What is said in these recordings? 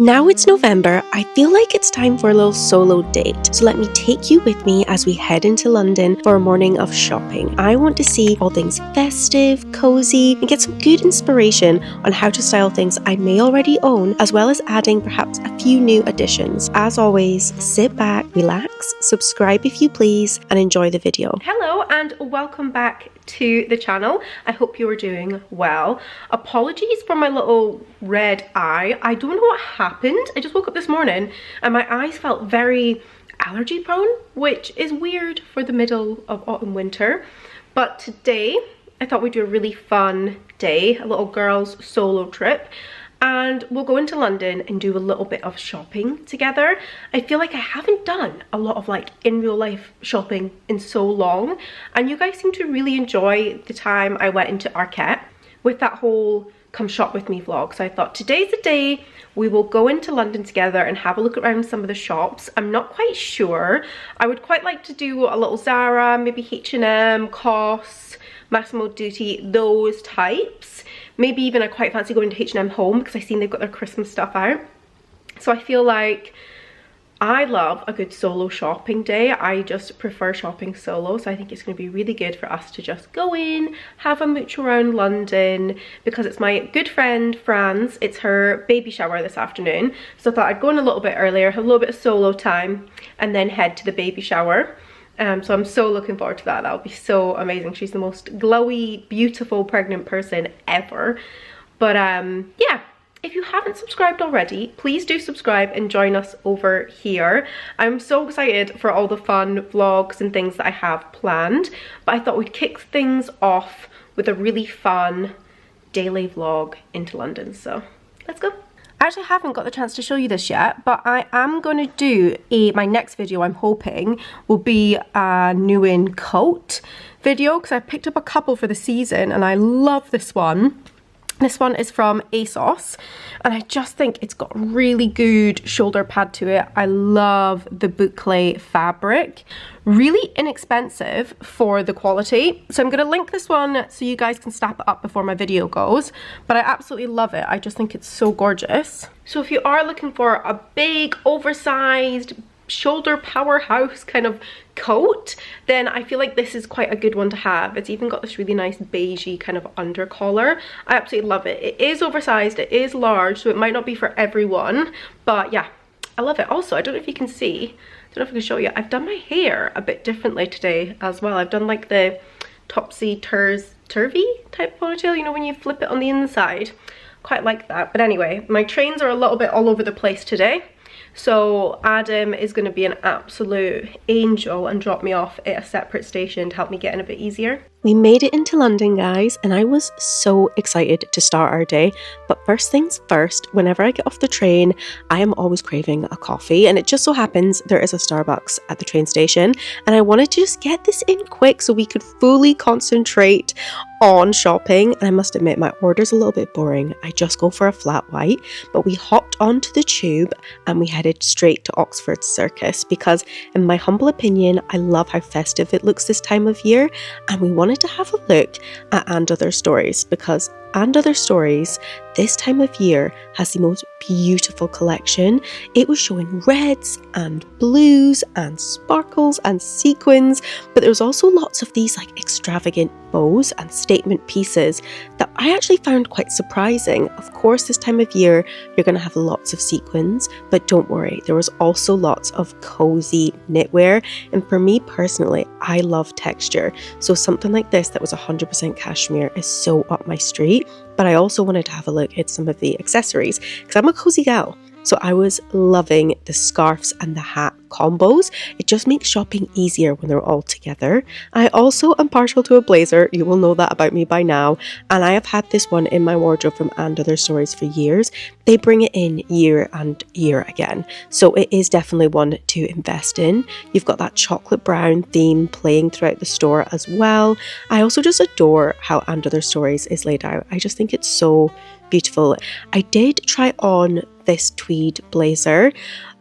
Now it's November, I feel like it's time for a little solo date. So let me take you with me as we head into London for a morning of shopping. I want to see all things festive, cozy, and get some good inspiration on how to style things I may already own, as well as adding perhaps a few new additions. As always, sit back, relax, subscribe if you please, and enjoy the video. Hello and welcome back to the channel. I hope you are doing well. Apologies for my little red eye. I don't know what happened. I just woke up this morning and my eyes felt very allergy prone, which is weird for the middle of autumn winter. But today I thought we'd do a really fun day, a little girls solo trip. And we'll go into London and do a little bit of shopping together. I feel like I haven't done a lot of like in real life shopping in so long, and you guys seem to really enjoy the time I went into Arket with that whole come shop with me vlog. So I thought today's the day we will go into London together and have a look around some of the shops. I'm not quite sure. I would quite like to do a little Zara, maybe H&M, COS, Massimo Dutti, those types. Maybe even I quite fancy going to H&M Home because I've seen they've got their Christmas stuff out. So I feel like I love a good solo shopping day. I just prefer shopping solo, so I think it's going to be really good for us to just go in, have a mooch around London, because it's my good friend Fran's, it's her baby shower this afternoon. So I thought I'd go in a little bit earlier, have a little bit of solo time, and then head to the baby shower. So I'm so looking forward to that. That'll be so amazing. She's the most glowy, beautiful pregnant person ever. But yeah, if you haven't subscribed already, please do subscribe and join us over here. I'm so excited for all the fun vlogs and things that I have planned. But I thought we'd kick things off with a really fun daily vlog into London. So let's go. I actually haven't got the chance to show you this yet, but I am going to do my next video, I'm hoping, will be a new in coat video, because I picked up a couple for the season and I love this one. This one is from ASOS and I just think it's got really good shoulder pad to it. I love the boucle fabric. Really inexpensive for the quality. So I'm going to link this one so you guys can snap it up before my video goes. But I absolutely love it. I just think it's so gorgeous. So if you are looking for a big, oversized, shoulder powerhouse kind of coat, then I feel like this is quite a good one to have. It's even got this really nice beigey kind of under collar. I absolutely love it. It is oversized, it is large, so it might not be for everyone, but yeah, I love it. Also, I don't know if you can see, I don't know if I can show you, I've done my hair a bit differently today as well. I've done like the topsy-turvy type ponytail, you know, when you flip it on the inside. Quite like that. But anyway, my trains are a little bit all over the place today. So Adam is going to be an absolute angel and drop me off at a separate station to help me get in a bit easier. We made it into London, guys, and I was so excited to start our day. But first things first, whenever I get off the train, I am always craving a coffee, and it just so happens there is a Starbucks at the train station, and I wanted to just get this in quick so we could fully concentrate on shopping. And I must admit, my order's a little bit boring. I just go for a flat white, but we hopped onto the tube and we headed straight to Oxford's Circus because, in my humble opinion, I love how festive it looks this time of year, and we wanted to have a look at And Other Stories because And Other Stories this time of year has the most beautiful collection. It was showing reds and blues and sparkles and sequins, but there was also lots of these like extravagant bows and statement pieces that I actually found quite surprising. Of course, this time of year you're going to have lots of sequins, but don't worry, there was also lots of cozy knitwear, and for me personally, I love texture, so something like this that was 100% cashmere is so up my street. But I also wanted to have a look at some of the accessories because I'm a cozy gal. So I was loving the scarves and the hat combos. It just makes shopping easier when they're all together. I also am partial to a blazer. You will know that about me by now. And I have had this one in my wardrobe from And Other Stories for years. They bring it in year and year again. So it is definitely one to invest in. You've got that chocolate brown theme playing throughout the store as well. I also just adore how And Other Stories is laid out. I just think it's so beautiful. I did try on this tweed blazer.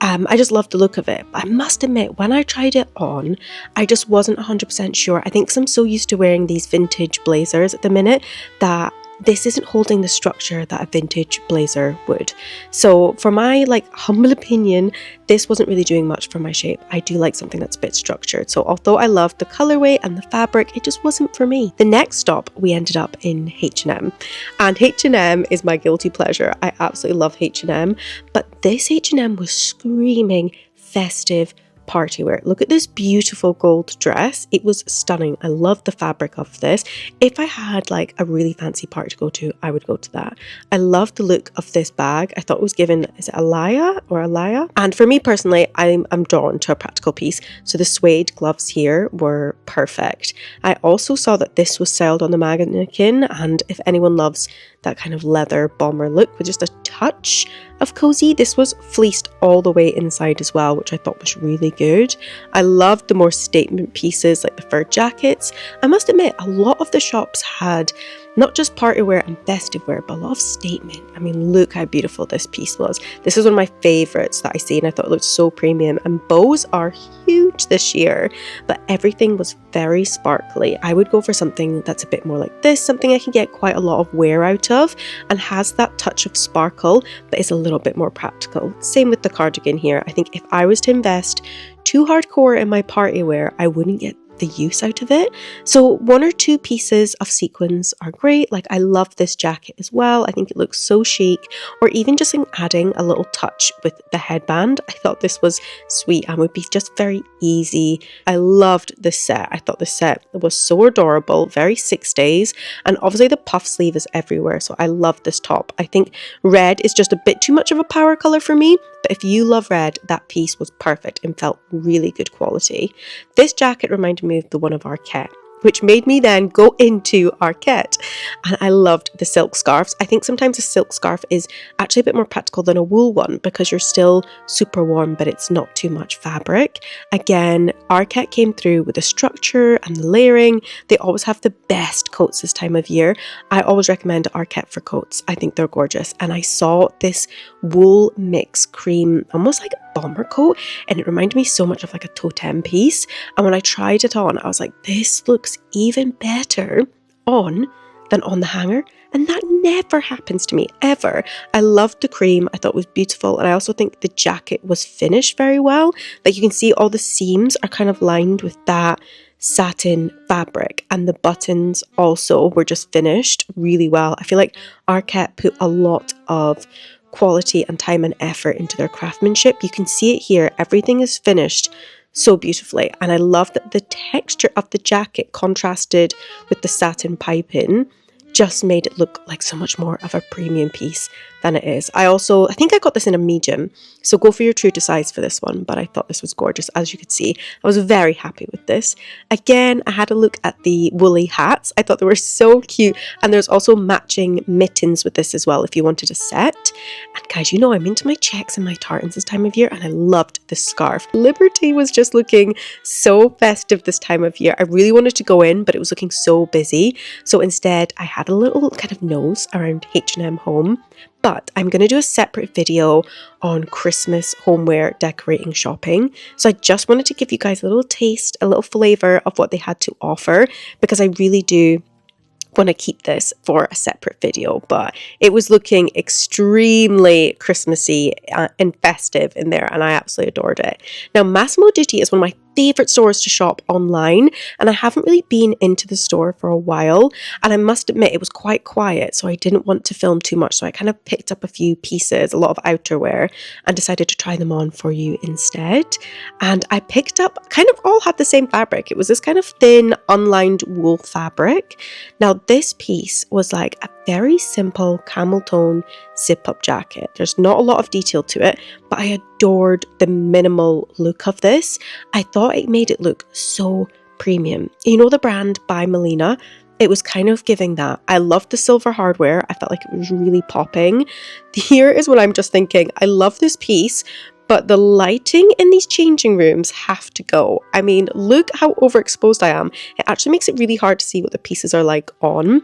I just love the look of it. But I must admit, when I tried it on, I just wasn't 100% sure. I think because I'm so used to wearing these vintage blazers at the minute that this isn't holding the structure that a vintage blazer would. So for my humble opinion, this wasn't really doing much for my shape. I do like something that's a bit structured. So although I loved the colorway and the fabric, it just wasn't for me. The next stop, we ended up in H&M. And H&M is my guilty pleasure. I absolutely love H&M. But this H&M was screaming festive party wear. Look at this beautiful gold dress. It was stunning. I love the fabric of this. If I had a really fancy party to go to, I would go to that. I love the look of this bag. I thought it was given, is it Alaya? And for me personally, I'm drawn to a practical piece. So the suede gloves here were perfect. I also saw that this was styled on the mannequin, and if anyone loves that kind of leather bomber look with just a touch of cozy, this was fleeced all the way inside as well, which I thought was really good. I loved the more statement pieces like the fur jackets. I must admit, a lot of the shops had not just party wear and festive wear, but a lot of statement. I mean, look how beautiful this piece was. This is one of my favorites that I see, and I thought it looked so premium. And bows are huge this year, but everything was very sparkly. I would go for something that's a bit more like this, something I can get quite a lot of wear out of and has that touch of sparkle, but is a little bit more practical. Same with the cardigan here. I think if I was to invest too hardcore in my party wear, I wouldn't get the use out of it. So one or two pieces of sequins are great. I love this jacket as well. I think it looks so chic. Or even just adding a little touch with the headband. I thought this was sweet and would be just very easy. I loved this set. I thought the set was so adorable, very 6days, and obviously the puff sleeve is everywhere, so I love this top. I think red is just a bit too much of a power color for me, but if you love red, that piece was perfect and felt really good quality. This jacket reminded me of the one of Arket, which made me then go into Arket. And I loved the silk scarves. I think sometimes a silk scarf is actually a bit more practical than a wool one because you're still super warm, but it's not too much fabric. Again, Arket came through with the structure and the layering. They always have the best coats this time of year. I always recommend Arket for coats. I think they're gorgeous. And I saw this wool mix cream, almost like a bomber coat, and it reminded me so much of a totem piece. And when I tried it on, I was like, this looks even better on than on the hanger, and that never happens to me ever. I loved the cream. I thought it was beautiful, and I also think the jacket was finished very well. You can see all the seams are kind of lined with that satin fabric, and the buttons also were just finished really well. I feel like Arket put a lot of quality and time and effort into their craftsmanship. You can see it here. Everything is finished so beautifully, and I love that the texture of the jacket contrasted with the satin piping just made it look like so much more of a premium piece than it is. I think I got this in a medium, so go for your true to size for this one, but I thought this was gorgeous. As you could see, I was very happy with this. Again, I had a look at the woolly hats. I thought they were so cute, and there's also matching mittens with this as well if you wanted a set. And guys, you know I'm into my checks and my tartans this time of year, and I loved this scarf. Liberty was just looking so festive this time of year. I really wanted to go in, but it was looking so busy, so instead I had a little kind of nose around H&M Home. But I'm going to do a separate video on Christmas homeware decorating shopping. So I just wanted to give you guys a little taste, a little flavour of what they had to offer, because I really do want to keep this for a separate video. But it was looking extremely Christmassy and festive in there, and I absolutely adored it. Now, Massimo Dutti is one of my favorite stores to shop online, and I haven't really been into the store for a while, and I must admit it was quite quiet, so I didn't want to film too much, so I kind of picked up a few pieces, a lot of outerwear, and decided to try them on for you instead. And I picked up, kind of all had the same fabric. It was this kind of thin unlined wool fabric. Now this piece was like a very simple camel tone zip up jacket. There's not a lot of detail to it, but I adored the minimal look of this. I thought it made it look so premium. You know the brand by Melina? It was kind of giving that. I loved the silver hardware. I felt like it was really popping. Here is what I'm just thinking. I love this piece, but the lighting in these changing rooms have to go. I mean, look how overexposed I am. It actually makes it really hard to see what the pieces are like on.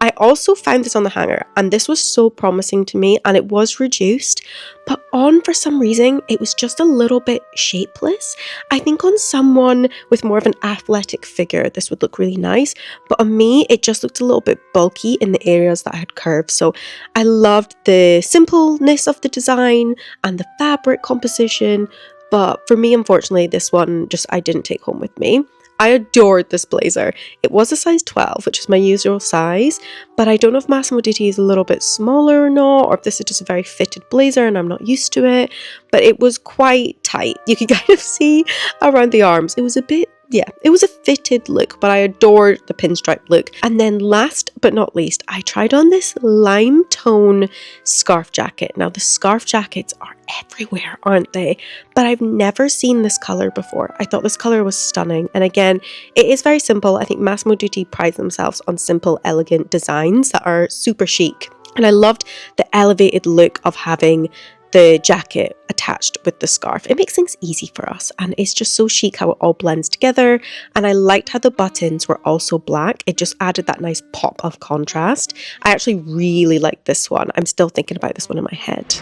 I also found this on the hanger, and this was so promising to me, and it was reduced, but on, for some reason, it was just a little bit shapeless. I think on someone with more of an athletic figure, this would look really nice, but on me, it just looked a little bit bulky in the areas that had curves. So I loved the simpleness of the design and the fabric composition, but for me, unfortunately, this one just I didn't take home with me. I adored this blazer. It was a size 12, which is my usual size, but I don't know if Massimo Dutti is a little bit smaller or not, or if this is just a very fitted blazer and I'm not used to it, but it was quite tight. You can kind of see around the arms. It was a bit, yeah, it was a fitted look, but I adored the pinstripe look. And then last but not least, I tried on this lime tone scarf jacket. Now the scarf jackets are everywhere, aren't they? But I've never seen this color before. I thought this color was stunning. And again, it is very simple. I think Massimo Dutti prides themselves on simple, elegant designs that are super chic. And I loved the elevated look of having the jacket attached with the scarf. It makes things easy for us, and it's just so chic how it all blends together. And I liked how the buttons were also black. It just added that nice pop of contrast. I actually really liked this one. I'm still thinking about this one in my head.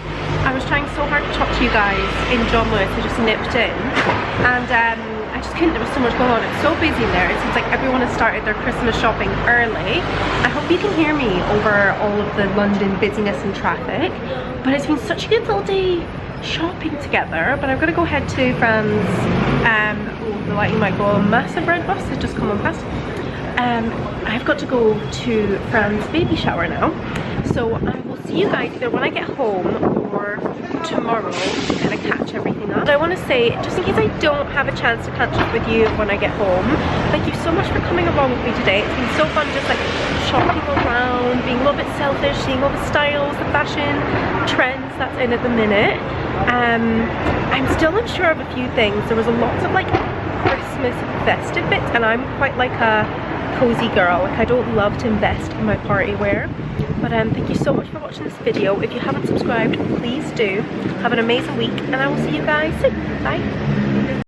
I was trying so hard to talk to you guys in John Lewis. I just nipped in, and I just couldn't. There was so much going on. It's so busy in there. It seems like everyone has started their Christmas shopping early. I hope you can hear me over all of the London busyness and traffic, but it's been such a good little day shopping together. But I've got to go head to Fran's, oh, the lighting might go, a massive red bus has just come on past. I've got to go to Fran's baby shower now, so I will see you guys either when I get home or tomorrow to kind of catch everything up. But I want to say, just in case I don't have a chance to catch up with you when I get home, thank you so much for coming along with me today. It's been so fun just like shopping around, being a little bit selfish, seeing all the styles, the fashion trends that's in at the minute. I'm still unsure of a few things. There was a lot of like Christmas festive bits, and I'm quite like a cozy girl. Like I don't love to invest in my party wear. But thank you so much for watching this video. If you haven't subscribed, please do. Have an amazing week, and I will see you guys soon. Bye.